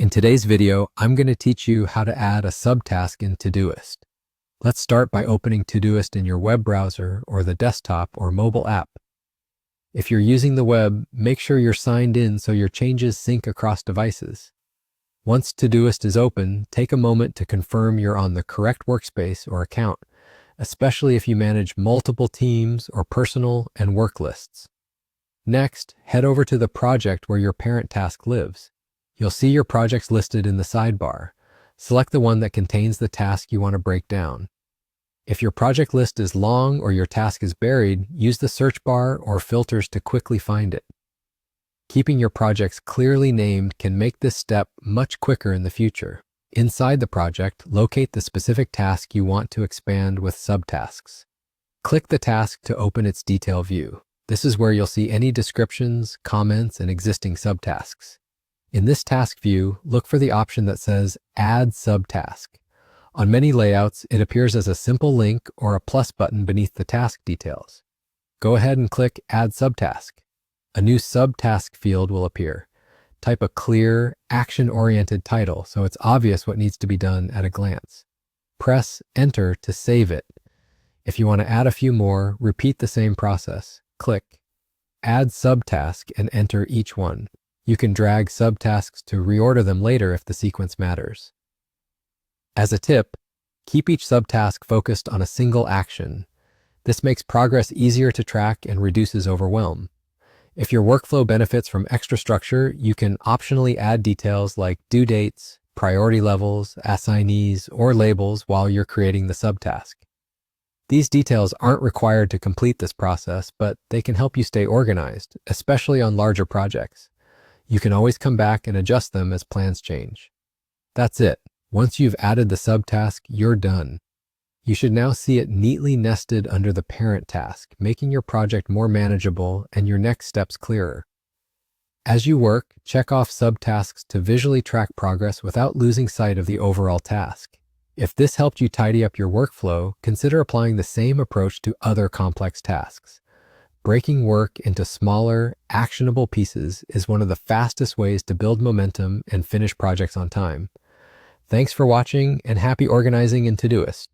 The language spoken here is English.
In today's video, I'm going to teach you how to add a subtask in Todoist. Let's start by opening Todoist in your web browser or the desktop or mobile app. If you're using the web, make sure you're signed in so your changes sync across devices. Once Todoist is open, take a moment to confirm you're on the correct workspace or account, especially if you manage multiple teams or personal and work lists. Next, head over to the project where your parent task lives. You'll see your projects listed in the sidebar. Select the one that contains the task you want to break down. If your project list is long or your task is buried, use the search bar or filters to quickly find it. Keeping your projects clearly named can make this step much quicker in the future. Inside the project, locate the specific task you want to expand with subtasks. Click the task to open its detail view. This is where you'll see any descriptions, comments, and existing subtasks. In this task view, look for the option that says Add Subtask. On many layouts, it appears as a simple link or a plus button beneath the task details. Go ahead and click Add Subtask. A new subtask field will appear. Type a clear, action-oriented title so it's obvious what needs to be done at a glance. Press Enter to save it. If you want to add a few more, repeat the same process. Click Add Subtask and enter each one. You can drag subtasks to reorder them later if the sequence matters. As a tip, keep each subtask focused on a single action. This makes progress easier to track and reduces overwhelm. If your workflow benefits from extra structure, you can optionally add details like due dates, priority levels, assignees, or labels while you're creating the subtask. These details aren't required to complete this process, but they can help you stay organized, especially on larger projects. You can always come back and adjust them as plans change. That's it. Once you've added the subtask, you're done. You should now see it neatly nested under the parent task, making your project more manageable and your next steps clearer. As you work, check off subtasks to visually track progress without losing sight of the overall task. If this helped you tidy up your workflow, consider applying the same approach to other complex tasks. Breaking work into smaller, actionable pieces is one of the fastest ways to build momentum and finish projects on time. Thanks for watching and happy organizing in Todoist.